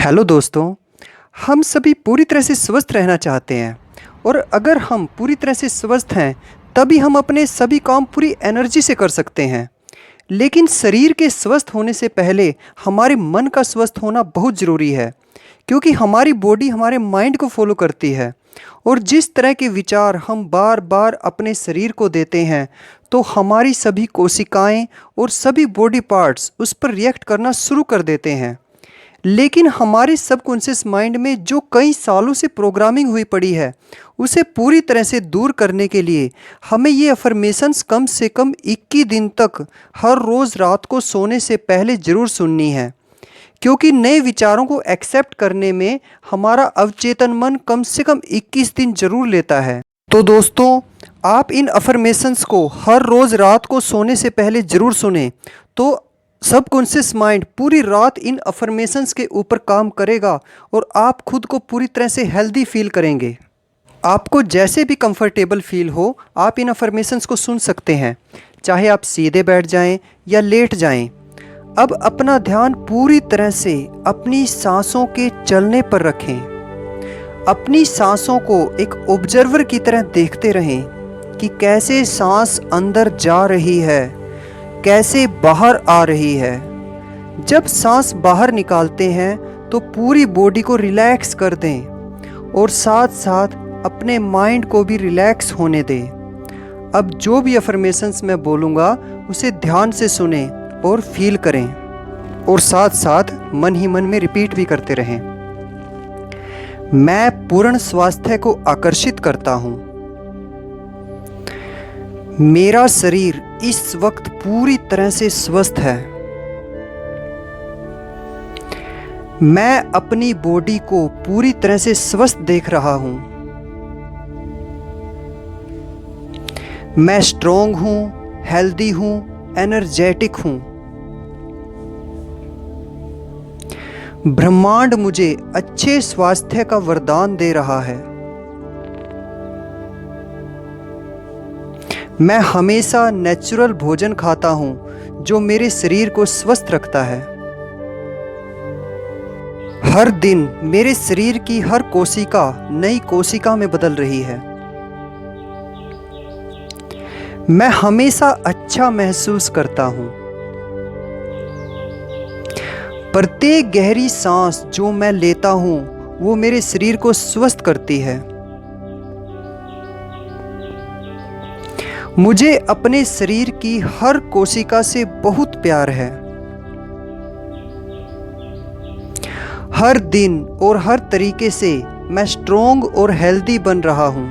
Hello दोस्तों। हम सभी पूरी तरह से स्वस्थ रहना चाहते हैं और अगर हम पूरी तरह से स्वस्थ हैं तभी हम अपने सभी काम पूरी एनर्जी से कर सकते हैं। लेकिन शरीर के स्वस्थ होने से पहले हमारे मन का स्वस्थ होना बहुत ज़रूरी है, क्योंकि हमारी बॉडी हमारे माइंड को फॉलो करती है और जिस तरह के विचार हम बार बार अपने शरीर को देते हैं तो हमारी सभी कोशिकाएं और सभी बॉडी पार्ट्स उस पर रिएक्ट करना शुरू कर देते हैं। लेकिन हमारे सबकॉन्शियस माइंड में जो कई सालों से प्रोग्रामिंग हुई पड़ी है उसे पूरी तरह से दूर करने के लिए हमें ये अफर्मेशंस कम से कम 21 दिन तक हर रोज़ रात को सोने से पहले ज़रूर सुननी है, क्योंकि नए विचारों को एक्सेप्ट करने में हमारा अवचेतन मन कम से कम 21 दिन जरूर लेता है। तो दोस्तों, आप इन अफर्मेशंस को हर रोज़ रात को सोने से पहले ज़रूर सुने तो सबकॉन्शियस माइंड पूरी रात इन अफर्मेशंस के ऊपर काम करेगा और आप खुद को पूरी तरह से हेल्दी फील करेंगे। आपको जैसे भी कंफर्टेबल फील हो आप इन अफर्मेशंस को सुन सकते हैं, चाहे आप सीधे बैठ जाएं या लेट जाएं। अब अपना ध्यान पूरी तरह से अपनी सांसों के चलने पर रखें। अपनी सांसों को एक ऑब्जर्वर की तरह देखते रहें कि कैसे सांस अंदर जा रही है, कैसे बाहर आ रही है। जब सांस बाहर निकालते हैं तो पूरी बॉडी को रिलैक्स कर दें और साथ साथ अपने माइंड को भी रिलैक्स होने दें। अब जो भी अफर्मेशंस मैं बोलूँगा उसे ध्यान से सुनें और फील करें और साथ साथ मन ही मन में रिपीट भी करते रहें। मैं पूर्ण स्वास्थ्य को आकर्षित करता हूँ। मेरा शरीर इस वक्त पूरी तरह से स्वस्थ है। मैं अपनी बॉडी को पूरी तरह से स्वस्थ देख रहा हूं। मैं स्ट्रॉन्ग हूं, हेल्दी हूं, एनर्जेटिक हूं। ब्रह्मांड मुझे अच्छे स्वास्थ्य का वरदान दे रहा है। मैं हमेशा नेचुरल भोजन खाता हूँ जो मेरे शरीर को स्वस्थ रखता है। हर दिन मेरे शरीर की हर कोशिका नई कोशिका में बदल रही है। मैं हमेशा अच्छा महसूस करता हूँ। प्रत्येक गहरी सांस जो मैं लेता हूँ वो मेरे शरीर को स्वस्थ करती है। मुझे अपने शरीर की हर कोशिका से बहुत प्यार है। हर दिन और हर तरीके से मैं स्ट्रॉन्ग और हेल्दी बन रहा हूं।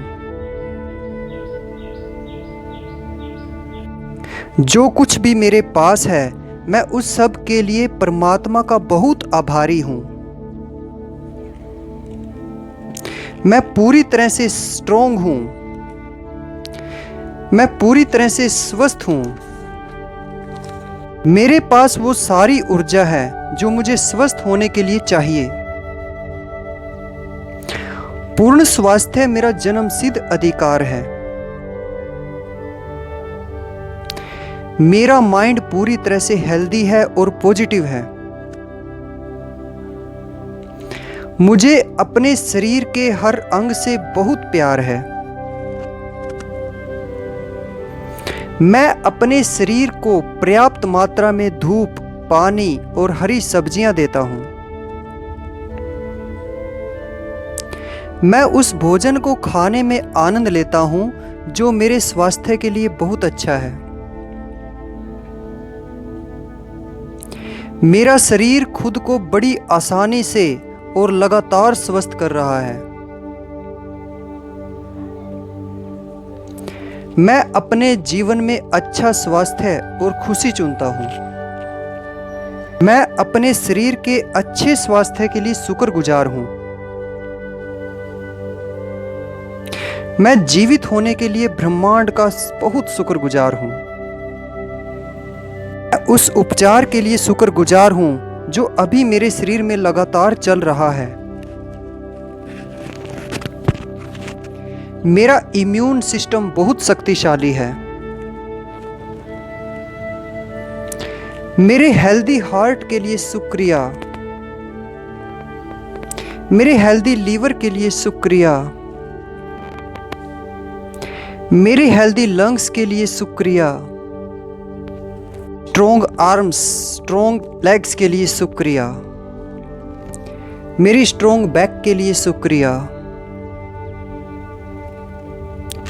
जो कुछ भी मेरे पास है मैं उस सब के लिए परमात्मा का बहुत आभारी हूं। मैं पूरी तरह से स्ट्रॉन्ग हूं। मैं पूरी तरह से स्वस्थ हूं। मेरे पास वो सारी ऊर्जा है जो मुझे स्वस्थ होने के लिए चाहिए। पूर्ण स्वास्थ्य मेरा जन्मसिद्ध अधिकार है। मेरा माइंड पूरी तरह से हेल्दी है और पॉजिटिव है। मुझे अपने शरीर के हर अंग से बहुत प्यार है। मैं अपने शरीर को पर्याप्त मात्रा में धूप, पानी और हरी सब्जियां देता हूं। मैं उस भोजन को खाने में आनंद लेता हूं जो मेरे स्वास्थ्य के लिए बहुत अच्छा है। मेरा शरीर खुद को बड़ी आसानी से और लगातार स्वस्थ कर रहा है। मैं अपने जीवन में अच्छा स्वास्थ्य और खुशी चुनता हूं। मैं अपने शरीर के अच्छे स्वास्थ्य के लिए शुक्रगुजार हूं। मैं जीवित होने के लिए ब्रह्मांड का बहुत शुक्रगुजार हूं। मैं उस उपचार के लिए शुक्रगुजार हूं जो अभी मेरे शरीर में लगातार चल रहा है। मेरा इम्यून सिस्टम बहुत शक्तिशाली है। मेरे हेल्दी हार्ट के लिए शुक्रिया। मेरे हेल्दी लीवर के लिए शुक्रिया। मेरे हेल्दी लंग्स के लिए शुक्रिया। स्ट्रॉन्ग आर्म्स, स्ट्रॉन्ग लेग्स के लिए शुक्रिया। मेरी स्ट्रॉन्ग बैक के लिए शुक्रिया।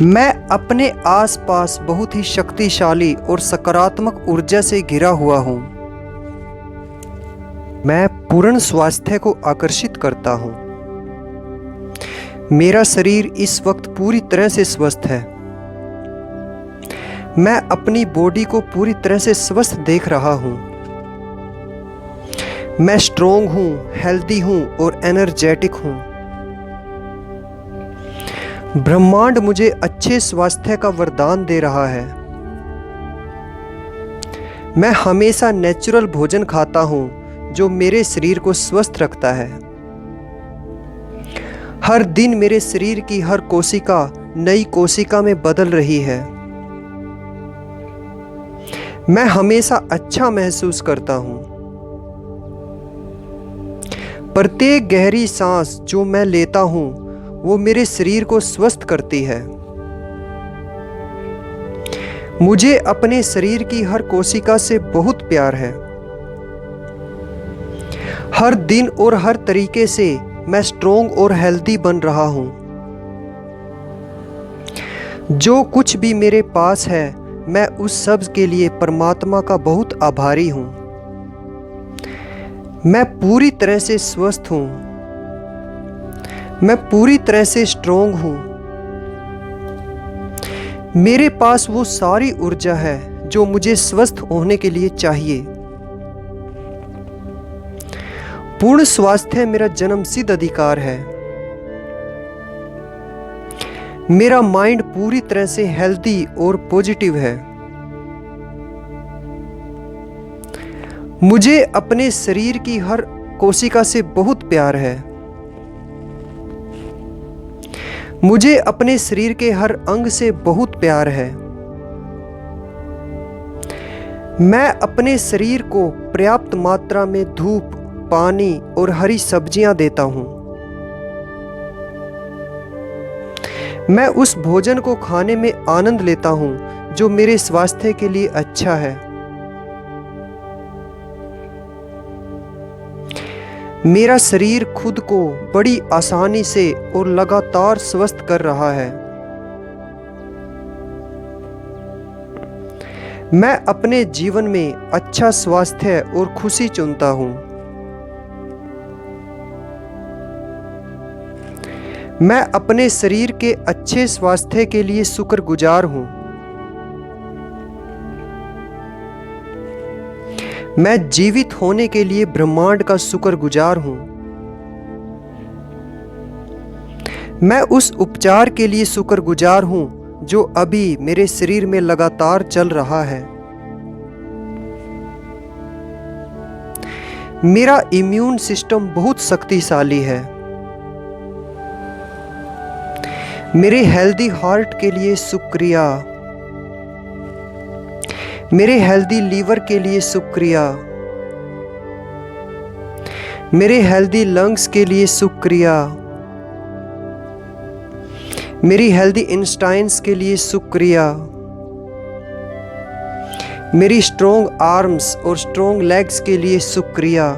मैं अपने आसपास बहुत ही शक्तिशाली और सकारात्मक ऊर्जा से घिरा हुआ हूँ। मैं पूर्ण स्वास्थ्य को आकर्षित करता हूँ। मेरा शरीर इस वक्त पूरी तरह से स्वस्थ है। मैं अपनी बॉडी को पूरी तरह से स्वस्थ देख रहा हूँ। मैं स्ट्रॉन्ग हूँ, हेल्दी हूँ और एनर्जेटिक हूँ। ब्रह्मांड मुझे अच्छे स्वास्थ्य का वरदान दे रहा है। मैं हमेशा नेचुरल भोजन खाता हूँ जो मेरे शरीर को स्वस्थ रखता है। हर दिन मेरे शरीर की हर कोशिका नई कोशिका में बदल रही है। मैं हमेशा अच्छा महसूस करता हूँ। प्रत्येक गहरी सांस जो मैं लेता हूँ वो मेरे शरीर को स्वस्थ करती है। मुझे अपने शरीर की हर कोशिका से बहुत प्यार है। हर दिन और हर तरीके से मैं स्ट्रॉन्ग और हेल्दी बन रहा हूँ। जो कुछ भी मेरे पास है मैं उस सब के लिए परमात्मा का बहुत आभारी हूँ। मैं पूरी तरह से स्वस्थ हूँ। मैं पूरी तरह से स्ट्रॉन्ग हूँ। मेरे पास वो सारी ऊर्जा है जो मुझे स्वस्थ होने के लिए चाहिए। पूर्ण स्वास्थ्य मेरा जन्मसिद्ध अधिकार है। मेरा माइंड पूरी तरह से हेल्दी और पॉजिटिव है। मुझे अपने शरीर की हर कोशिका से बहुत प्यार है। मुझे अपने शरीर के हर अंग से बहुत प्यार है। मैं अपने शरीर को पर्याप्त मात्रा में धूप, पानी और हरी सब्जियां देता हूं। मैं उस भोजन को खाने में आनंद लेता हूं जो मेरे स्वास्थ्य के लिए अच्छा है। मेरा शरीर खुद को बड़ी आसानी से और लगातार स्वस्थ कर रहा है। मैं अपने जीवन में अच्छा स्वास्थ्य और खुशी चुनता हूं। मैं अपने शरीर के अच्छे स्वास्थ्य के लिए शुक्रगुजार हूं। मैं जीवित होने के लिए ब्रह्मांड का शुक्रगुजार हूं। मैं उस उपचार के लिए शुक्रगुजार हूं जो अभी मेरे शरीर में लगातार चल रहा है। मेरा इम्यून सिस्टम बहुत शक्तिशाली है। मेरे हेल्दी हार्ट के लिए शुक्रिया। मेरे हेल्दी लीवर के लिए शुक्रिया। मेरे हेल्दी लंग्स के लिए शुक्रिया। मेरी हेल्दी इंटेस्टाइन्स के लिए शुक्रिया। मेरी स्ट्रॉन्ग आर्म्स और स्ट्रॉन्ग लेग्स के लिए शुक्रिया।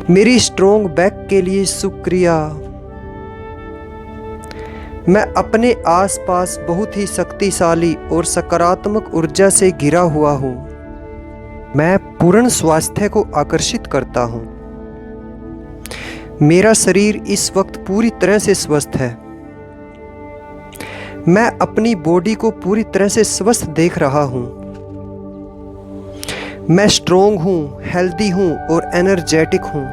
मेरी स्ट्रॉन्ग बैक के लिए शुक्रिया। मैं अपने आसपास बहुत ही शक्तिशाली और सकारात्मक ऊर्जा से घिरा हुआ हूँ। मैं पूर्ण स्वास्थ्य को आकर्षित करता हूँ। मेरा शरीर इस वक्त पूरी तरह से स्वस्थ है। मैं अपनी बॉडी को पूरी तरह से स्वस्थ देख रहा हूँ। मैं स्ट्रॉन्ग हूँ, हेल्दी हूँ और एनर्जेटिक हूँ।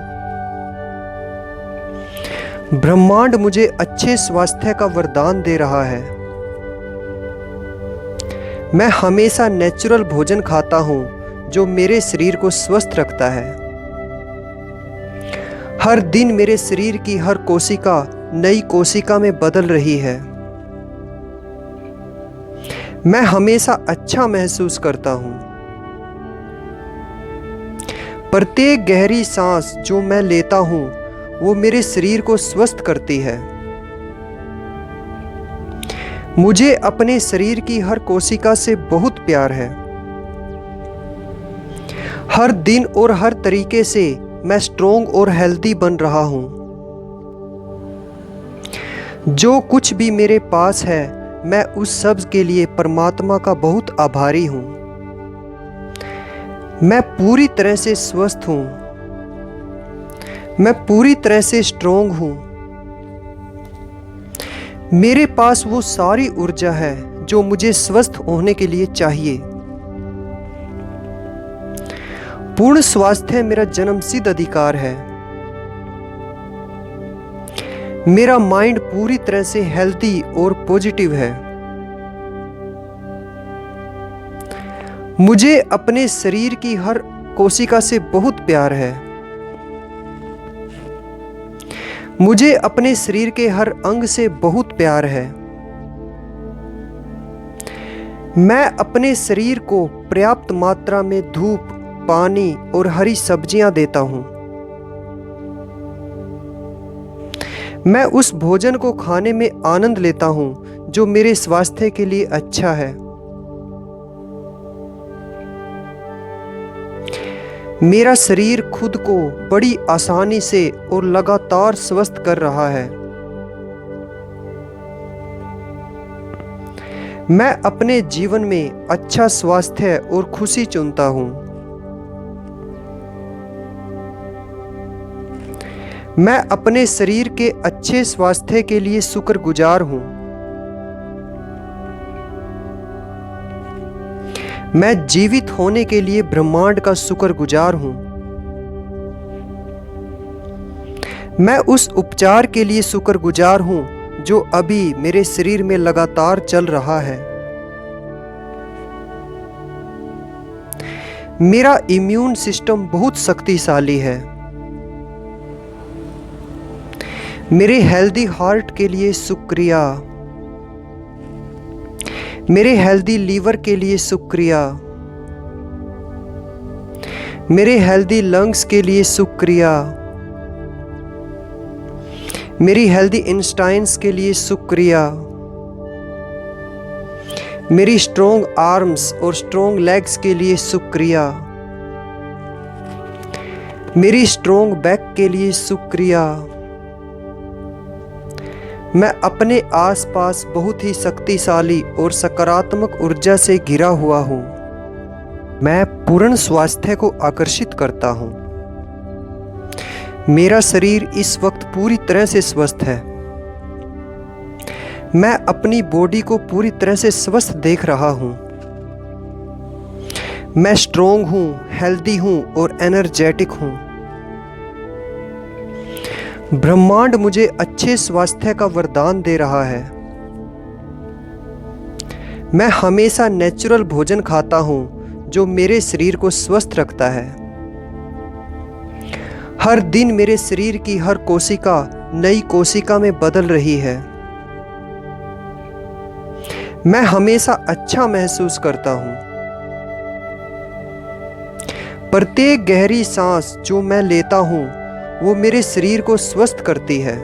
ब्रह्मांड मुझे अच्छे स्वास्थ्य का वरदान दे रहा है। मैं हमेशा नेचुरल भोजन खाता हूँ जो मेरे शरीर को स्वस्थ रखता है। हर दिन मेरे शरीर की हर कोशिका नई कोशिका में बदल रही है। मैं हमेशा अच्छा महसूस करता हूँ। प्रत्येक गहरी सांस जो मैं लेता हूँ वो मेरे शरीर को स्वस्थ करती है। मुझे अपने शरीर की हर कोशिका से बहुत प्यार है। हर दिन और हर तरीके से मैं स्ट्रोंग और हेल्दी बन रहा हूँ। जो कुछ भी मेरे पास है मैं उस सब के लिए परमात्मा का बहुत आभारी हूँ। मैं पूरी तरह से स्वस्थ हूँ। मैं पूरी तरह से स्ट्रोंग हूँ। मेरे पास वो सारी ऊर्जा है जो मुझे स्वस्थ होने के लिए चाहिए। पूर्ण स्वास्थ्य मेरा जन्मसिद्ध अधिकार है। मेरा माइंड पूरी तरह से हेल्दी और पॉजिटिव है। मुझे अपने शरीर की हर कोशिका से बहुत प्यार है। मुझे अपने शरीर के हर अंग से बहुत प्यार है। मैं अपने शरीर को पर्याप्त मात्रा में धूप, पानी और हरी सब्जियां देता हूं। मैं उस भोजन को खाने में आनंद लेता हूं जो मेरे स्वास्थ्य के लिए अच्छा है। मेरा शरीर खुद को बड़ी आसानी से और लगातार स्वस्थ कर रहा है। मैं अपने जीवन में अच्छा स्वास्थ्य और खुशी चुनता हूं। मैं अपने शरीर के अच्छे स्वास्थ्य के लिए शुक्रगुजार हूं। मैं जीवित होने के लिए ब्रह्मांड का शुक्रगुजार हूं। मैं उस उपचार के लिए शुक्रगुजार हूं जो अभी मेरे शरीर में लगातार चल रहा है। मेरा इम्यून सिस्टम बहुत शक्तिशाली है। मेरे हेल्दी हार्ट के लिए शुक्रिया। मेरे हेल्दी लीवर के लिए शुक्रिया। मेरे हेल्दी लंग्स के लिए शुक्रिया। मेरी हेल्दी इंटेस्टाइन्स के लिए शुक्रिया। मेरी स्ट्रोंग आर्म्स और स्ट्रोंग लेग्स के लिए शुक्रिया। मेरी स्ट्रोंग बैक के लिए शुक्रिया। मैं अपने आसपास बहुत ही शक्तिशाली और सकारात्मक ऊर्जा से घिरा हुआ हूँ। मैं पूर्ण स्वास्थ्य को आकर्षित करता हूँ। मेरा शरीर इस वक्त पूरी तरह से स्वस्थ है। मैं अपनी बॉडी को पूरी तरह से स्वस्थ देख रहा हूँ। मैं स्ट्रोंग हूँ, हेल्दी हूँ और एनर्जेटिक हूँ। ब्रह्मांड मुझे अच्छे स्वास्थ्य का वरदान दे रहा है। मैं हमेशा नेचुरल भोजन खाता हूँ जो मेरे शरीर को स्वस्थ रखता है। हर दिन मेरे शरीर की हर कोशिका नई कोशिका में बदल रही है। मैं हमेशा अच्छा महसूस करता हूँ। प्रत्येक गहरी सांस जो मैं लेता हूँ वो मेरे शरीर को स्वस्थ करती है।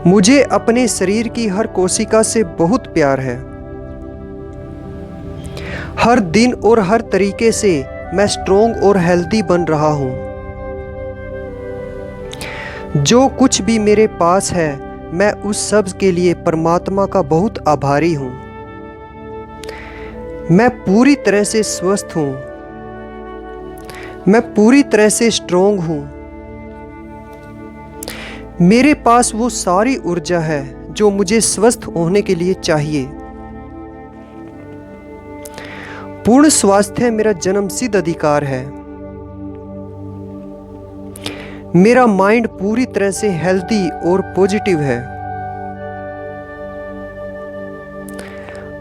मुझे अपने शरीर की हर कोशिका से बहुत प्यार है। हर दिन और हर तरीके से मैं स्ट्रोंग और हेल्दी बन रहा हूँ। जो कुछ भी मेरे पास है मैं उस सब के लिए परमात्मा का बहुत आभारी हूँ। मैं पूरी तरह से स्वस्थ हूँ। मैं पूरी तरह से स्ट्रोंग हूँ। मेरे पास वो सारी ऊर्जा है जो मुझे स्वस्थ होने के लिए चाहिए। पूर्ण स्वास्थ्य मेरा जन्मसिद्ध अधिकार है। मेरा माइंड पूरी तरह से हेल्दी और पॉजिटिव है।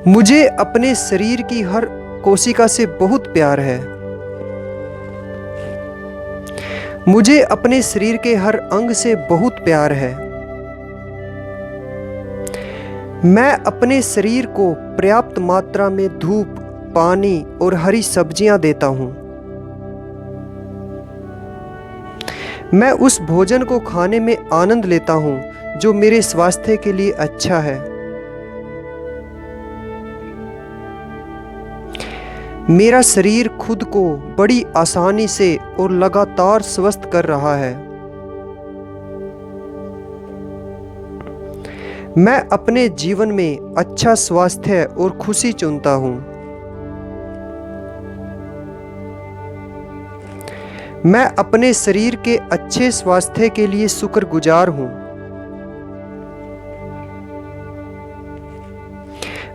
मुझे अपने शरीर की हर कोशिका से बहुत प्यार है। मुझे अपने शरीर के हर अंग से बहुत प्यार है। मैं अपने शरीर को पर्याप्त मात्रा में धूप, पानी और हरी सब्जियां देता हूं। मैं उस भोजन को खाने में आनंद लेता हूँ जो मेरे स्वास्थ्य के लिए अच्छा है। मेरा शरीर खुद को बड़ी आसानी से और लगातार स्वस्थ कर रहा है। मैं अपने जीवन में अच्छा स्वास्थ्य और खुशी चुनता हूँ। मैं अपने शरीर के अच्छे स्वास्थ्य के लिए शुक्रगुजार हूँ।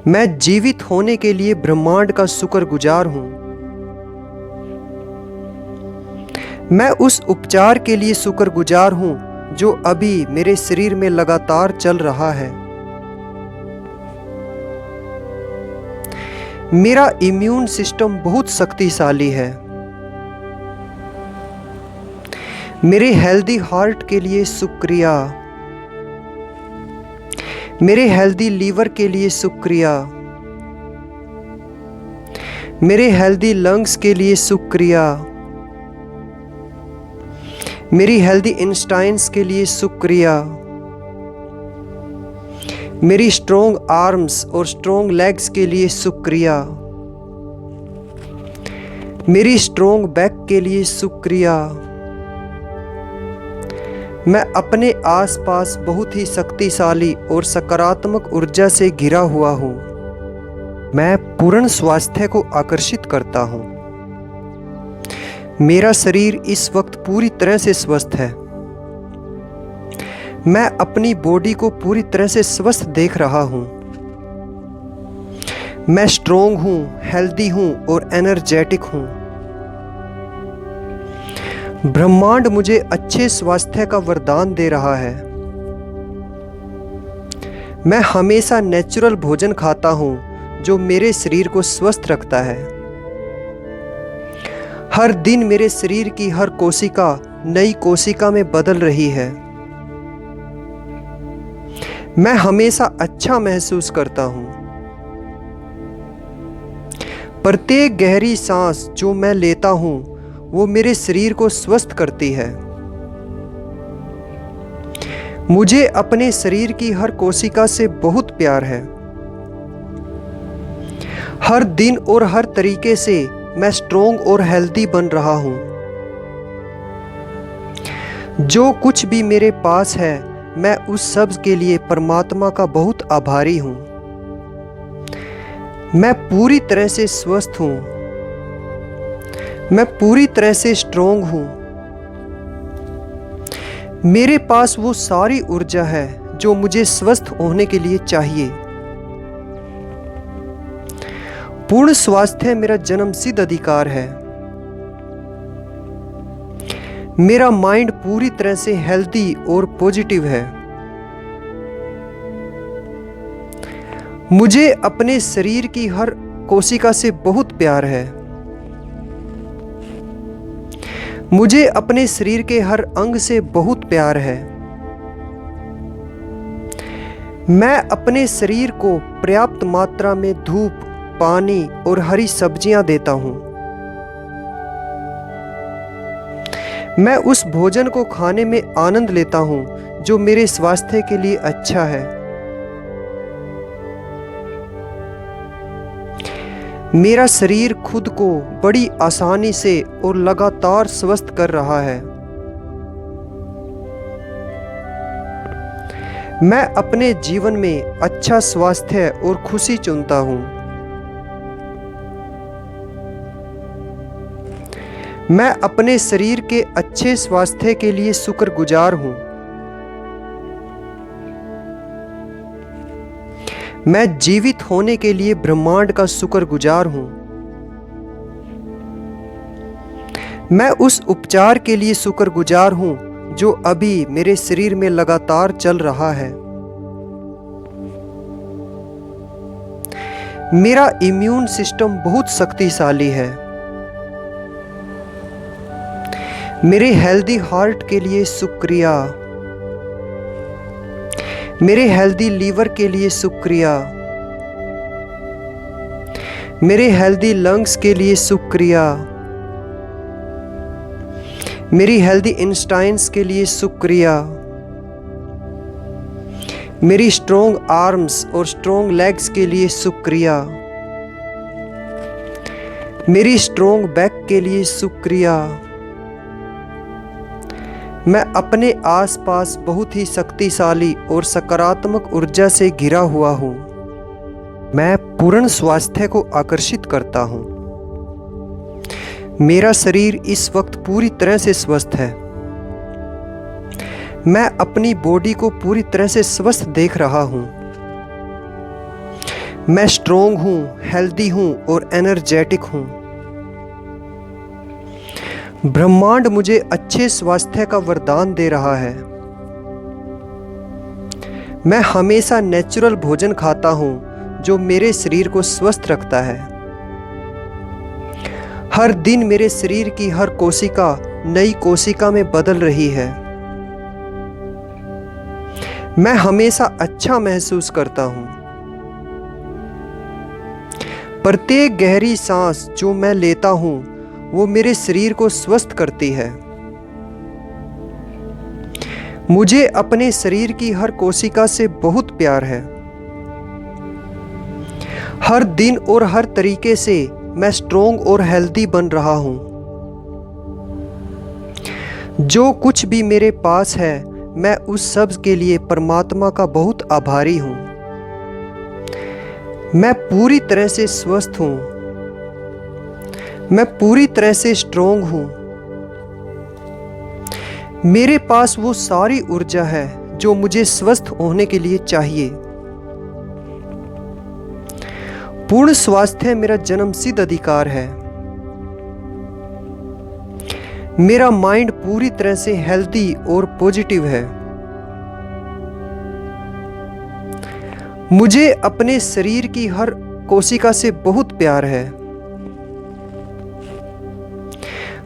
मैं जीवित होने के लिए ब्रह्मांड का शुक्रगुजार हूँ। मैं उस उपचार के लिए शुक्रगुजार हूँ जो अभी मेरे शरीर में लगातार चल रहा है। मेरा इम्यून सिस्टम बहुत शक्तिशाली है। मेरे हेल्दी हार्ट के लिए शुक्रिया। मेरे हेल्दी लीवर के लिए शुक्रिया। मेरे हेल्दी लंग्स के लिए शुक्रिया। मेरी हेल्दी इंटेस्टाइन्स के लिए शुक्रिया। मेरी स्ट्रॉन्ग आर्म्स और स्ट्रॉन्ग लेग्स के लिए शुक्रिया। मेरी स्ट्रॉन्ग बैक के लिए शुक्रिया। मैं अपने आसपास बहुत ही शक्तिशाली और सकारात्मक ऊर्जा से घिरा हुआ हूँ। मैं पूर्ण स्वास्थ्य को आकर्षित करता हूँ। मेरा शरीर इस वक्त पूरी तरह से स्वस्थ है। मैं अपनी बॉडी को पूरी तरह से स्वस्थ देख रहा हूँ। मैं स्ट्रॉन्ग हूँ, हेल्दी हूँ और एनर्जेटिक हूँ। ब्रह्मांड मुझे अच्छे स्वास्थ्य का वरदान दे रहा है। मैं हमेशा नेचुरल भोजन खाता हूँ जो मेरे शरीर को स्वस्थ रखता है। हर दिन मेरे शरीर की हर कोशिका नई कोशिका में बदल रही है। मैं हमेशा अच्छा महसूस करता हूँ। प्रत्येक गहरी सांस जो मैं लेता हूँ वो मेरे शरीर को स्वस्थ करती है। मुझे अपने शरीर की हर कोशिका से बहुत प्यार है। हर दिन और हर तरीके से मैं स्ट्रॉन्ग और हेल्दी बन रहा हूँ। जो कुछ भी मेरे पास है मैं उस सब के लिए परमात्मा का बहुत आभारी हूँ। मैं पूरी तरह से स्वस्थ हूँ। मैं पूरी तरह से स्ट्रॉन्ग हूँ। मेरे पास वो सारी ऊर्जा है जो मुझे स्वस्थ होने के लिए चाहिए। पूर्ण स्वास्थ्य मेरा जन्मसिद्ध अधिकार है। मेरा माइंड पूरी तरह से हेल्दी और पॉजिटिव है। मुझे अपने शरीर की हर कोशिका से बहुत प्यार है। मुझे अपने शरीर के हर अंग से बहुत प्यार है। मैं अपने शरीर को पर्याप्त मात्रा में धूप, पानी और हरी सब्जियां देता हूं। मैं उस भोजन को खाने में आनंद लेता हूं जो मेरे स्वास्थ्य के लिए अच्छा है। मेरा शरीर खुद को बड़ी आसानी से और लगातार स्वस्थ कर रहा है। मैं अपने जीवन में अच्छा स्वास्थ्य और खुशी चुनता हूँ। मैं अपने शरीर के अच्छे स्वास्थ्य के लिए शुक्रगुजार हूँ। मैं जीवित होने के लिए ब्रह्मांड का शुक्रगुजार हूँ। मैं उस उपचार के लिए शुक्रगुजार हूँ जो अभी मेरे शरीर में लगातार चल रहा है। मेरा इम्यून सिस्टम बहुत शक्तिशाली है। मेरे हेल्दी हार्ट के लिए शुक्रिया। मेरे हेल्दी लीवर के लिए शुक्रिया। मेरे हेल्दी लंग्स के लिए शुक्रिया। मेरी हेल्दी इंस्टाइन्स के लिए शुक्रिया। मेरी स्ट्रॉन्ग आर्म्स और स्ट्रॉन्ग लेग्स के लिए शुक्रिया। मेरी स्ट्रॉन्ग बैक के लिए शुक्रिया। मैं अपने आसपास बहुत ही शक्तिशाली और सकारात्मक ऊर्जा से घिरा हुआ हूँ। मैं पूर्ण स्वास्थ्य को आकर्षित करता हूँ। मेरा शरीर इस वक्त पूरी तरह से स्वस्थ है। मैं अपनी बॉडी को पूरी तरह से स्वस्थ देख रहा हूँ। मैं स्ट्रॉन्ग हूँ, हेल्दी हूँ और एनर्जेटिक हूँ। ब्रह्मांड मुझे अच्छे स्वास्थ्य का वरदान दे रहा है। मैं हमेशा नेचुरल भोजन खाता हूँ जो मेरे शरीर को स्वस्थ रखता है। हर दिन मेरे शरीर की हर कोशिका नई कोशिका में बदल रही है। मैं हमेशा अच्छा महसूस करता हूँ। प्रत्येक गहरी सांस जो मैं लेता हूँ वो मेरे शरीर को स्वस्थ करती है। मुझे अपने शरीर की हर कोशिका से बहुत प्यार है। हर दिन और हर तरीके से मैं स्ट्रॉन्ग और हेल्दी बन रहा हूँ। जो कुछ भी मेरे पास है मैं उस सब के लिए परमात्मा का बहुत आभारी हूँ। मैं पूरी तरह से स्वस्थ हूँ। मैं पूरी तरह से स्ट्रॉन्ग हूँ। मेरे पास वो सारी ऊर्जा है जो मुझे स्वस्थ होने के लिए चाहिए। पूर्ण स्वास्थ्य मेरा जन्मसिद्ध अधिकार है। मेरा माइंड पूरी तरह से हेल्दी और पॉजिटिव है। मुझे अपने शरीर की हर कोशिका से बहुत प्यार है।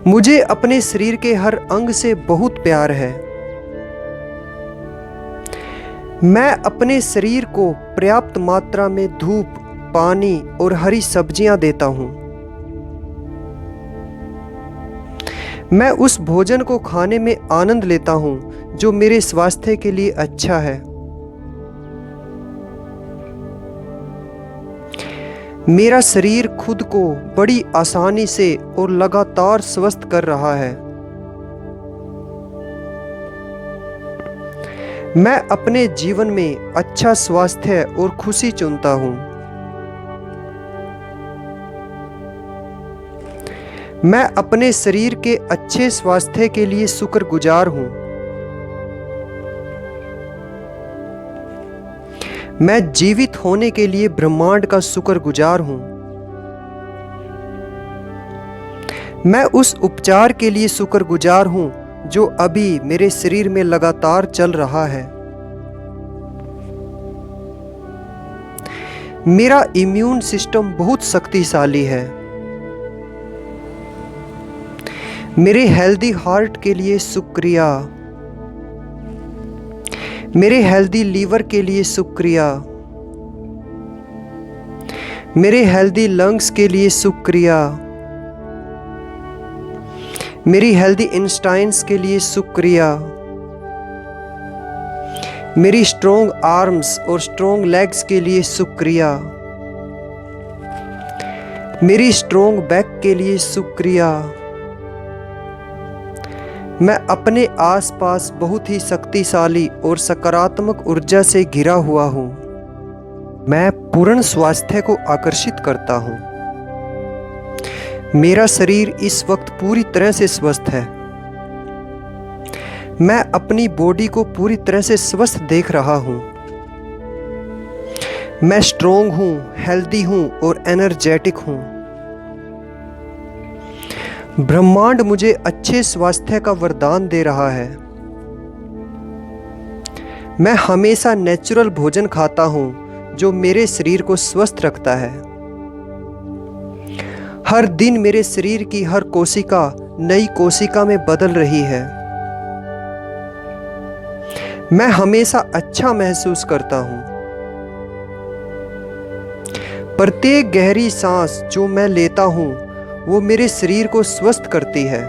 मुझे अपने शरीर के हर अंग से बहुत प्यार है। मैं अपने शरीर को पर्याप्त मात्रा में धूप, पानी और हरी सब्जियां देता हूं। मैं उस भोजन को खाने में आनंद लेता हूं जो मेरे स्वास्थ्य के लिए अच्छा है। मेरा शरीर खुद को बड़ी आसानी से और लगातार स्वस्थ कर रहा है। मैं अपने जीवन में अच्छा स्वास्थ्य और खुशी चुनता हूं। मैं अपने शरीर के अच्छे स्वास्थ्य के लिए शुक्रगुजार हूं। मैं जीवित होने के लिए ब्रह्मांड का शुक्रगुजार हूं। मैं उस उपचार के लिए शुक्रगुजार हूं जो अभी मेरे शरीर में लगातार चल रहा है। मेरा इम्यून सिस्टम बहुत शक्तिशाली है। मेरे हेल्दी हार्ट के लिए शुक्रिया। मेरे हेल्दी लीवर के लिए शुक्रिया। मेरे हेल्दी लंग्स के लिए शुक्रिया। मेरी हेल्दी इंस्टाइन्स के लिए शुक्रिया। मेरी स्ट्रॉन्ग आर्म्स और स्ट्रॉन्ग लेग्स के लिए शुक्रिया। मेरी स्ट्रॉन्ग बैक के लिए शुक्रिया। मैं अपने आसपास बहुत ही शक्तिशाली और सकारात्मक ऊर्जा से घिरा हुआ हूँ। मैं पूर्ण स्वास्थ्य को आकर्षित करता हूँ। मेरा शरीर इस वक्त पूरी तरह से स्वस्थ है। मैं अपनी बॉडी को पूरी तरह से स्वस्थ देख रहा हूँ। मैं स्ट्रॉन्ग हूँ, हेल्दी हूँ और एनर्जेटिक हूँ। ब्रह्मांड मुझे अच्छे स्वास्थ्य का वरदान दे रहा है। मैं हमेशा नेचुरल भोजन खाता हूँ जो मेरे शरीर को स्वस्थ रखता है। हर दिन मेरे शरीर की हर कोशिका नई कोशिका में बदल रही है। मैं हमेशा अच्छा महसूस करता हूँ। प्रत्येक गहरी सांस जो मैं लेता हूँ वो मेरे शरीर को स्वस्थ करती है।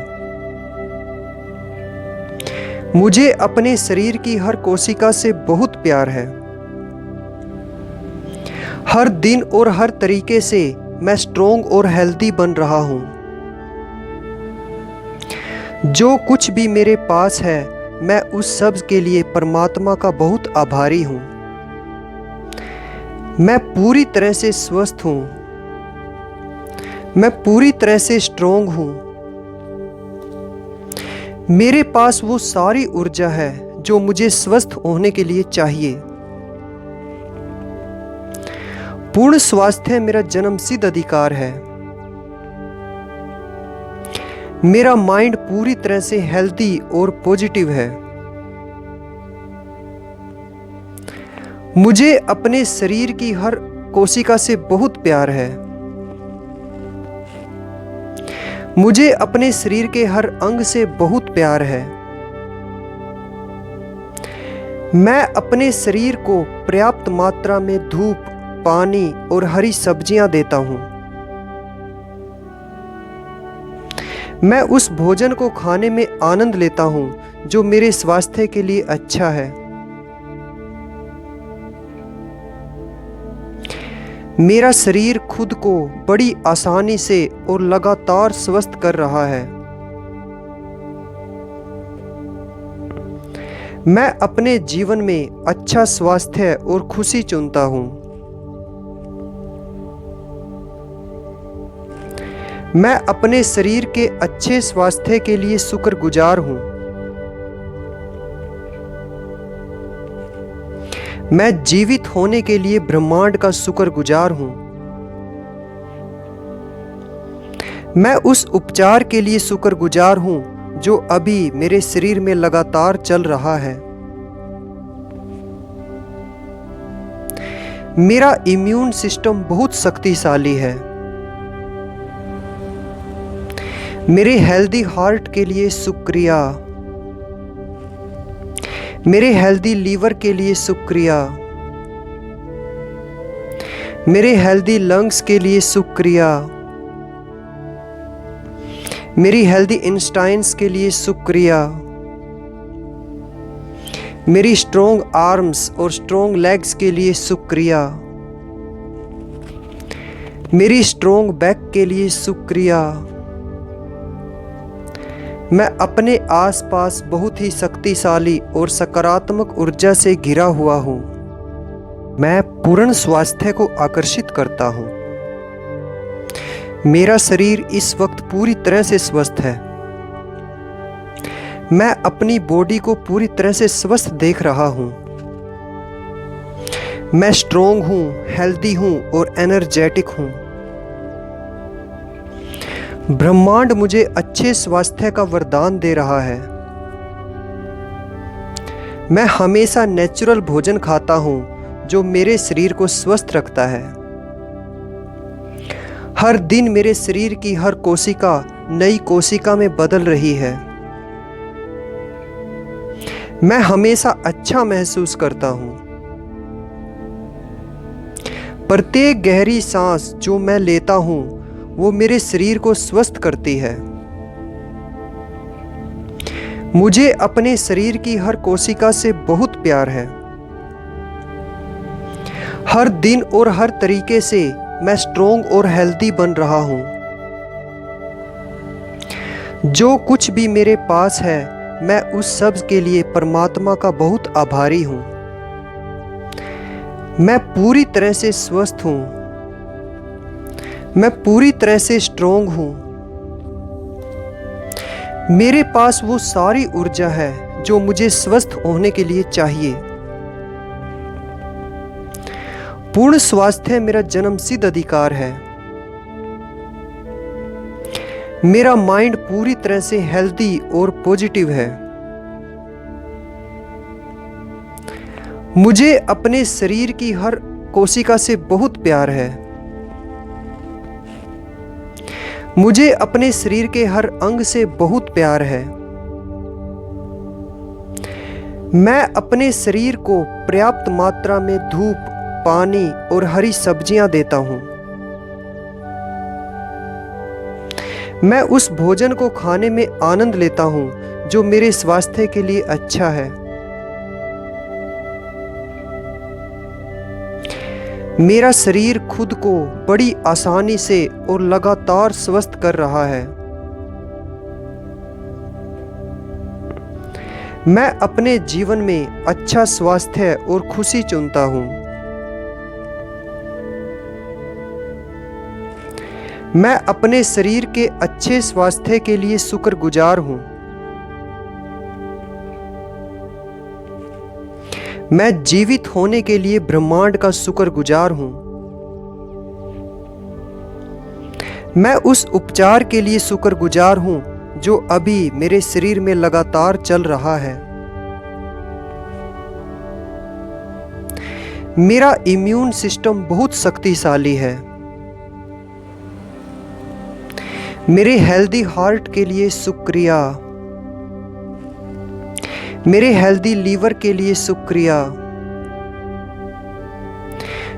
मुझे अपने शरीर की हर कोशिका से बहुत प्यार है। हर दिन और हर तरीके से मैं स्ट्रोंग और हेल्दी बन रहा हूँ। जो कुछ भी मेरे पास है मैं उस सब के लिए परमात्मा का बहुत आभारी हूँ। मैं पूरी तरह से स्वस्थ हूँ। मैं पूरी तरह से स्ट्रोंग हूँ। मेरे पास वो सारी ऊर्जा है जो मुझे स्वस्थ होने के लिए चाहिए। पूर्ण स्वास्थ्य मेरा जन्मसिद्ध अधिकार है। मेरा माइंड पूरी तरह से हेल्दी और पॉजिटिव है। मुझे अपने शरीर की हर कोशिका से बहुत प्यार है। मुझे अपने शरीर के हर अंग से बहुत प्यार है। मैं अपने शरीर को पर्याप्त मात्रा में धूप, पानी और हरी सब्जियां देता हूं। मैं उस भोजन को खाने में आनंद लेता हूं जो मेरे स्वास्थ्य के लिए अच्छा है। मेरा शरीर खुद को बड़ी आसानी से और लगातार स्वस्थ कर रहा है। मैं अपने जीवन में अच्छा स्वास्थ्य और खुशी चुनता हूँ। मैं अपने शरीर के अच्छे स्वास्थ्य के लिए शुक्रगुजार हूँ। मैं जीवित होने के लिए ब्रह्मांड का शुक्रगुजार हूँ। मैं उस उपचार के लिए शुक्रगुजार हूँ जो अभी मेरे शरीर में लगातार चल रहा है। मेरा इम्यून सिस्टम बहुत शक्तिशाली है। मेरे हेल्दी हार्ट के लिए शुक्रिया। मेरे हेल्दी लीवर के लिए शुक्रिया। मेरे हेल्दी लंग्स के लिए शुक्रिया। मेरी हेल्दी इंटेस्टाइन्स के लिए शुक्रिया। मेरी स्ट्रोंग आर्म्स और स्ट्रोंग लेग्स के लिए शुक्रिया। मेरी स्ट्रोंग बैक के लिए शुक्रिया। मैं अपने आसपास बहुत ही शक्तिशाली और सकारात्मक ऊर्जा से घिरा हुआ हूँ। मैं पूर्ण स्वास्थ्य को आकर्षित करता हूँ। मेरा शरीर इस वक्त पूरी तरह से स्वस्थ है। मैं अपनी बॉडी को पूरी तरह से स्वस्थ देख रहा हूँ। मैं स्ट्रोंग हूँ, हेल्दी हूँ और एनर्जेटिक हूँ। ब्रह्मांड मुझे अच्छे स्वास्थ्य का वरदान दे रहा है। मैं हमेशा नेचुरल भोजन खाता हूँ जो मेरे शरीर को स्वस्थ रखता है। हर दिन मेरे शरीर की हर कोशिका नई कोशिका में बदल रही है। मैं हमेशा अच्छा महसूस करता हूँ। प्रत्येक गहरी सांस जो मैं लेता हूँ वो मेरे शरीर को स्वस्थ करती है। मुझे अपने शरीर की हर कोशिका से बहुत प्यार है। हर दिन और हर तरीके से मैं स्ट्रोंग और हेल्दी बन रहा हूँ। जो कुछ भी मेरे पास है मैं उस सब के लिए परमात्मा का बहुत आभारी हूँ। मैं पूरी तरह से स्वस्थ हूँ। मैं पूरी तरह से स्ट्रोंग हूँ। मेरे पास वो सारी ऊर्जा है जो मुझे स्वस्थ होने के लिए चाहिए। पूर्ण स्वास्थ्य मेरा जन्मसिद्ध अधिकार है। मेरा माइंड पूरी तरह से हेल्दी और पॉजिटिव है। मुझे अपने शरीर की हर कोशिका से बहुत प्यार है। मुझे अपने शरीर के हर अंग से बहुत प्यार है। मैं अपने शरीर को पर्याप्त मात्रा में धूप, पानी और हरी सब्जियां देता हूं। मैं उस भोजन को खाने में आनंद लेता हूं जो मेरे स्वास्थ्य के लिए अच्छा है। मेरा शरीर खुद को बड़ी आसानी से और लगातार स्वस्थ कर रहा है। मैं अपने जीवन में अच्छा स्वास्थ्य और खुशी चुनता हूँ। मैं अपने शरीर के अच्छे स्वास्थ्य के लिए शुक्रगुजार हूँ। मैं जीवित होने के लिए ब्रह्मांड का शुक्रगुजार हूँ। मैं उस उपचार के लिए शुक्रगुजार हूँ जो अभी मेरे शरीर में लगातार चल रहा है। मेरा इम्यून सिस्टम बहुत शक्तिशाली है। मेरे हेल्दी हार्ट के लिए शुक्रिया। मेरे हेल्दी लीवर के लिए शुक्रिया।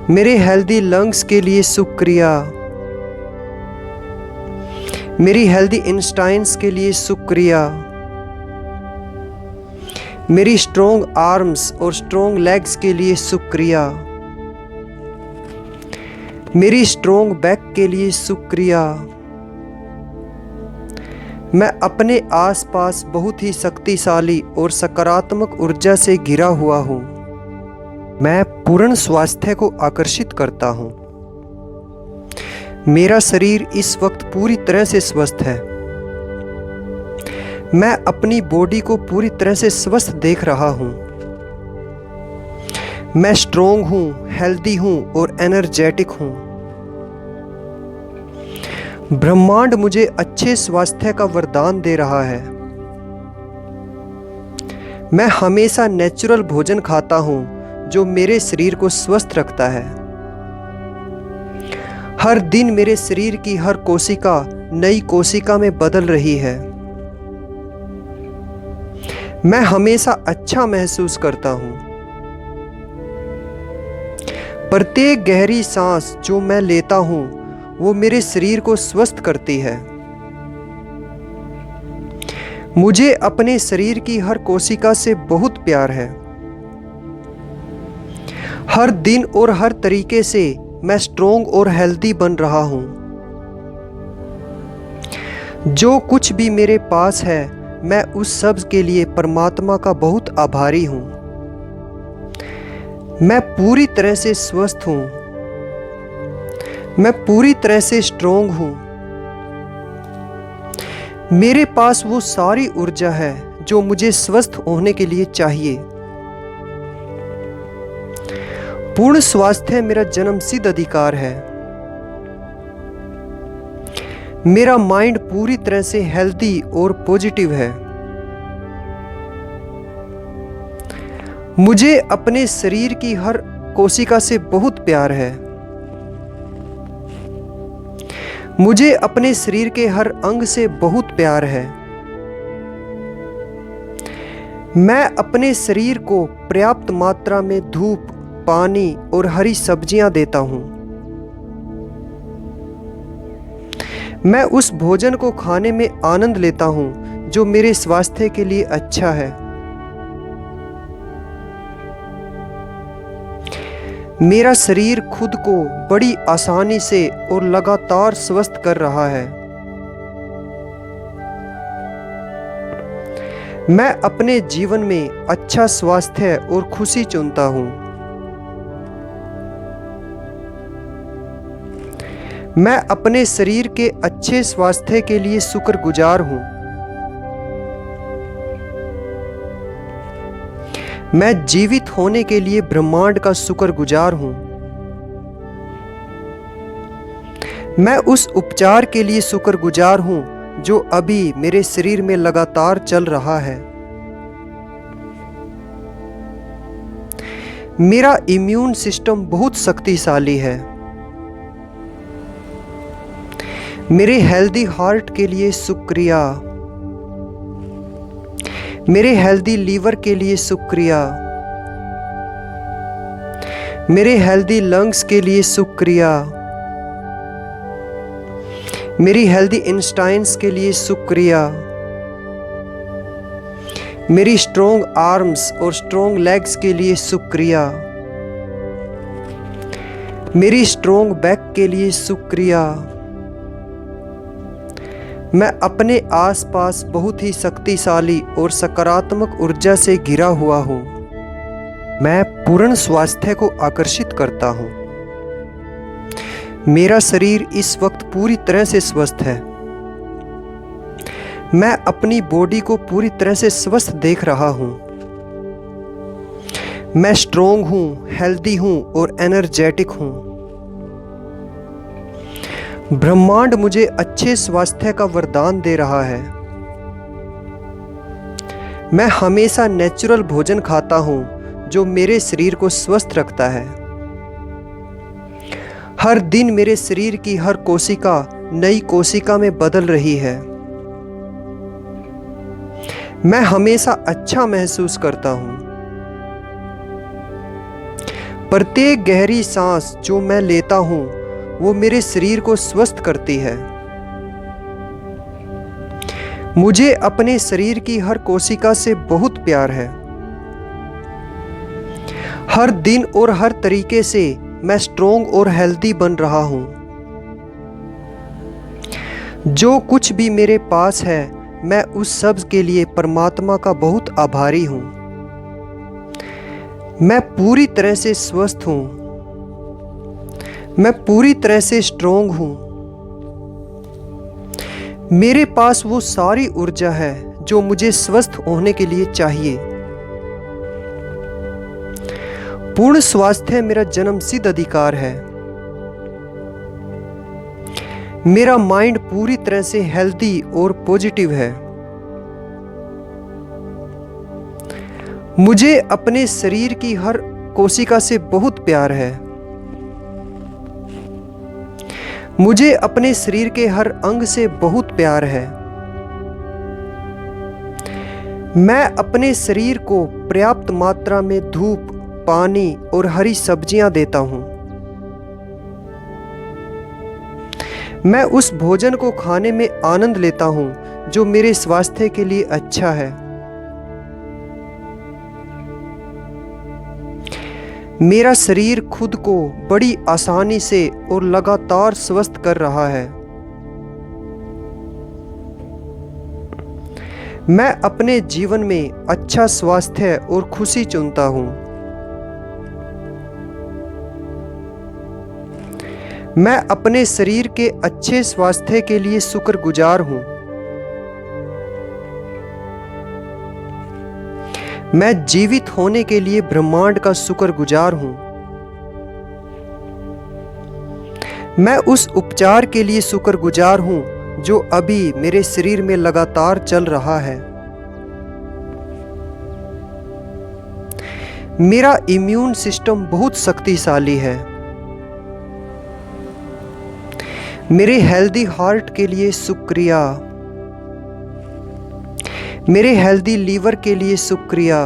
मेरे हेल्दी लंग्स के लिए शुक्रिया। मेरी हेल्दी इंटेस्टाइन्स के लिए शुक्रिया। मेरी स्ट्रॉन्ग आर्म्स और स्ट्रॉन्ग लेग्स के लिए शुक्रिया। मेरी स्ट्रॉन्ग बैक के लिए शुक्रिया। मैं अपने आसपास बहुत ही शक्तिशाली और सकारात्मक ऊर्जा से घिरा हुआ हूँ। मैं पूर्ण स्वास्थ्य को आकर्षित करता हूँ। मेरा शरीर इस वक्त पूरी तरह से स्वस्थ है। मैं अपनी बॉडी को पूरी तरह से स्वस्थ देख रहा हूँ। मैं स्ट्रॉन्ग हूँ, हेल्दी हूँ और एनर्जेटिक हूँ। ब्रह्मांड मुझे अच्छे स्वास्थ्य का वरदान दे रहा है। मैं हमेशा नेचुरल भोजन खाता हूँ जो मेरे शरीर को स्वस्थ रखता है। हर दिन मेरे शरीर की हर कोशिका नई कोशिका में बदल रही है। मैं हमेशा अच्छा महसूस करता हूँ। प्रत्येक गहरी सांस जो मैं लेता हूँ वो मेरे शरीर को स्वस्थ करती है। मुझे अपने शरीर की हर कोशिका से बहुत प्यार है। हर दिन और हर तरीके से मैं स्ट्रॉन्ग और हेल्दी बन रहा हूँ। जो कुछ भी मेरे पास है मैं उस सब के लिए परमात्मा का बहुत आभारी हूँ। मैं पूरी तरह से स्वस्थ हूँ। मैं पूरी तरह से स्ट्रॉन्ग हूँ। मेरे पास वो सारी ऊर्जा है जो मुझे स्वस्थ होने के लिए चाहिए। पूर्ण स्वास्थ्य मेरा जन्मसिद्ध अधिकार है। मेरा माइंड पूरी तरह से हेल्दी और पॉजिटिव है। मुझे अपने शरीर की हर कोशिका से बहुत प्यार है। मुझे अपने शरीर के हर अंग से बहुत प्यार है। मैं अपने शरीर को पर्याप्त मात्रा में धूप, पानी और हरी सब्जियां देता हूं। मैं उस भोजन को खाने में आनंद लेता हूं जो मेरे स्वास्थ्य के लिए अच्छा है। मेरा शरीर खुद को बड़ी आसानी से और लगातार स्वस्थ कर रहा है। मैं अपने जीवन में अच्छा स्वास्थ्य और खुशी चुनता हूँ। मैं अपने शरीर के अच्छे स्वास्थ्य के लिए शुक्रगुजार हूँ। मैं जीवित होने के लिए ब्रह्मांड का शुक्रगुजार हूँ। मैं उस उपचार के लिए शुक्रगुजार हूँ जो अभी मेरे शरीर में लगातार चल रहा है। मेरा इम्यून सिस्टम बहुत शक्तिशाली है। मेरे हेल्दी हार्ट के लिए शुक्रिया। मेरे हेल्दी लीवर के लिए शुक्रिया। मेरे हेल्दी लंग्स के लिए शुक्रिया। मेरी हेल्दी इंटेस्टाइन्स के लिए शुक्रिया। मेरी स्ट्रॉन्ग आर्म्स और स्ट्रॉन्ग लेग्स के लिए शुक्रिया। मेरी स्ट्रॉन्ग बैक के लिए शुक्रिया। मैं अपने आसपास बहुत ही शक्तिशाली और सकारात्मक ऊर्जा से घिरा हुआ हूँ। मैं पूर्ण स्वास्थ्य को आकर्षित करता हूँ। मेरा शरीर इस वक्त पूरी तरह से स्वस्थ है। मैं अपनी बॉडी को पूरी तरह से स्वस्थ देख रहा हूँ। मैं स्ट्रॉन्ग हूँ, हेल्दी हूँ और एनर्जेटिक हूँ। ब्रह्मांड मुझे अच्छे स्वास्थ्य का वरदान दे रहा है। मैं हमेशा नेचुरल भोजन खाता हूँ जो मेरे शरीर को स्वस्थ रखता है। हर दिन मेरे शरीर की हर कोशिका नई कोशिका में बदल रही है। मैं हमेशा अच्छा महसूस करता हूँ। प्रत्येक गहरी सांस जो मैं लेता हूँ वो मेरे शरीर को स्वस्थ करती है। मुझे अपने शरीर की हर कोशिका से बहुत प्यार है। हर दिन और हर तरीके से मैं स्ट्रॉन्ग और हेल्दी बन रहा हूँ। जो कुछ भी मेरे पास है मैं उस सब के लिए परमात्मा का बहुत आभारी हूँ। मैं पूरी तरह से स्वस्थ हूँ। मैं पूरी तरह से स्ट्रॉन्ग हूँ। मेरे पास वो सारी ऊर्जा है जो मुझे स्वस्थ होने के लिए चाहिए। पूर्ण स्वास्थ्य मेरा जन्मसिद्ध अधिकार है। मेरा माइंड पूरी तरह से हेल्दी और पॉजिटिव है। मुझे अपने शरीर की हर कोशिका से बहुत प्यार है। मुझे अपने शरीर के हर अंग से बहुत प्यार है। मैं अपने शरीर को पर्याप्त मात्रा में धूप, पानी और हरी सब्जियां देता हूं। मैं उस भोजन को खाने में आनंद लेता हूं जो मेरे स्वास्थ्य के लिए अच्छा है। मेरा शरीर खुद को बड़ी आसानी से और लगातार स्वस्थ कर रहा है। मैं अपने जीवन में अच्छा स्वास्थ्य और खुशी चुनता हूं। मैं अपने शरीर के अच्छे स्वास्थ्य के लिए शुक्रगुजार हूँ। मैं जीवित होने के लिए ब्रह्मांड का शुक्रगुजार हूँ। मैं उस उपचार के लिए शुक्रगुजार हूँ जो अभी मेरे शरीर में लगातार चल रहा है। मेरा इम्यून सिस्टम बहुत शक्तिशाली है। मेरे हेल्दी हार्ट के लिए शुक्रिया। मेरे हेल्दी लीवर के लिए शुक्रिया।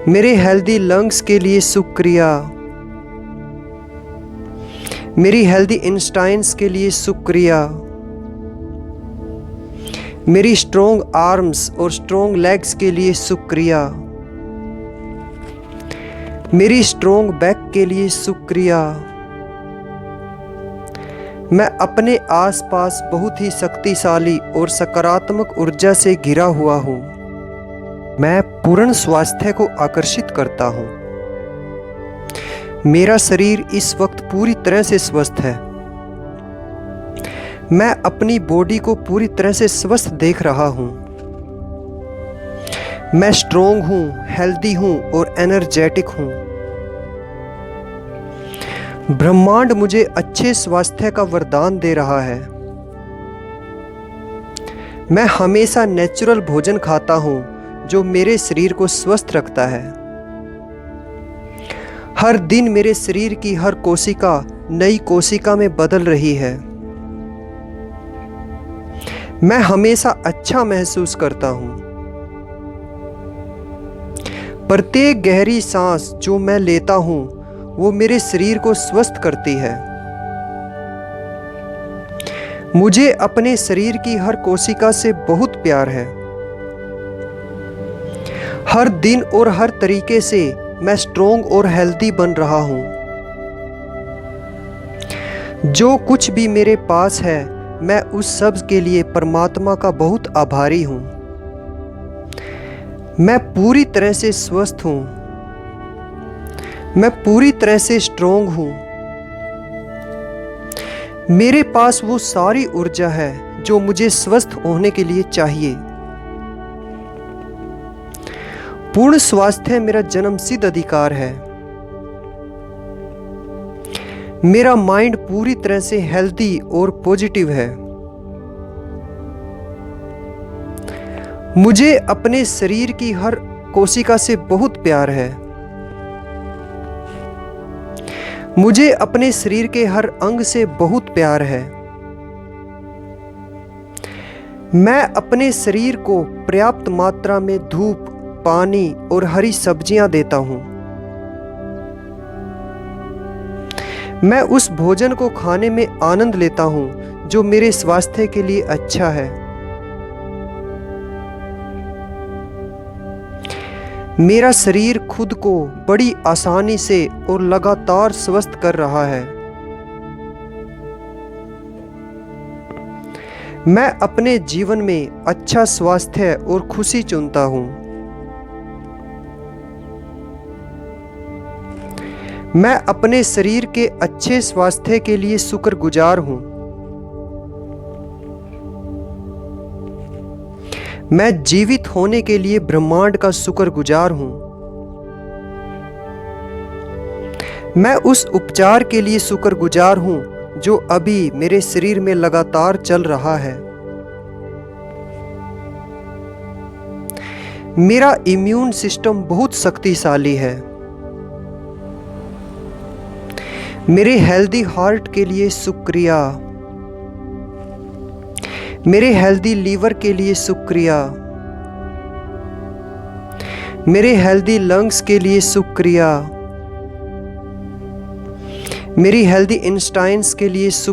मेरे हेल्दी लंग्स के लिए शुक्रिया। मेरी हेल्दी इंटेस्टाइन्स के लिए शुक्रिया। मेरी स्ट्रॉन्ग आर्म्स और स्ट्रॉन्ग लेग्स के लिए शुक्रिया। मेरी स्ट्रॉन्ग बैक के लिए शुक्रिया। मैं अपने आसपास बहुत ही शक्तिशाली और सकारात्मक ऊर्जा से घिरा हुआ हूँ। मैं पूर्ण स्वास्थ्य को आकर्षित करता हूँ। मेरा शरीर इस वक्त पूरी तरह से स्वस्थ है। मैं अपनी बॉडी को पूरी तरह से स्वस्थ देख रहा हूँ। मैं स्ट्रॉन्ग हूँ, हेल्दी हूँ और एनर्जेटिक हूँ। ब्रह्मांड मुझे अच्छे स्वास्थ्य का वरदान दे रहा है। मैं हमेशा नेचुरल भोजन खाता हूँ जो मेरे शरीर को स्वस्थ रखता है। हर दिन मेरे शरीर की हर कोशिका नई कोशिका में बदल रही है। मैं हमेशा अच्छा महसूस करता हूँ। प्रत्येक गहरी सांस जो मैं लेता हूँ वो मेरे शरीर को स्वस्थ करती है। मुझे अपने शरीर की हर कोशिका से बहुत प्यार है। हर दिन और हर तरीके से मैं स्ट्रोंग और हेल्दी बन रहा हूँ। जो कुछ भी मेरे पास है मैं उस सब के लिए परमात्मा का बहुत आभारी हूँ। मैं पूरी तरह से स्वस्थ हूँ। मैं पूरी तरह से स्ट्रोंग हूँ। मेरे पास वो सारी ऊर्जा है जो मुझे स्वस्थ होने के लिए चाहिए। पूर्ण स्वास्थ्य मेरा जन्मसिद्ध अधिकार है। मेरा माइंड पूरी तरह से हेल्दी और पॉजिटिव है। मुझे अपने शरीर की हर कोशिका से बहुत प्यार है। मुझे अपने शरीर के हर अंग से बहुत प्यार है। मैं अपने शरीर को पर्याप्त मात्रा में धूप, पानी और हरी सब्जियां देता हूं। मैं उस भोजन को खाने में आनंद लेता हूं जो मेरे स्वास्थ्य के लिए अच्छा है। मेरा शरीर खुद को बड़ी आसानी से और लगातार स्वस्थ कर रहा है। मैं अपने जीवन में अच्छा स्वास्थ्य और खुशी चुनता हूँ। मैं अपने शरीर के अच्छे स्वास्थ्य के लिए शुक्रगुजार हूँ। मैं जीवित होने के लिए ब्रह्मांड का शुक्रगुजार हूँ। मैं उस उपचार के लिए शुक्रगुजार हूँ जो अभी मेरे शरीर में लगातार चल रहा है। मेरा इम्यून सिस्टम बहुत शक्तिशाली है। मेरे हेल्दी हार्ट के लिए शुक्रिया। मेरे हेल्दी लीवर के लिए शुक्रिया। मेरे हेल्दी लंग्स के लिए शुक्रिया। मेरी हेल्दी इंटेस्टाइन्स के लिए शुक्रिया।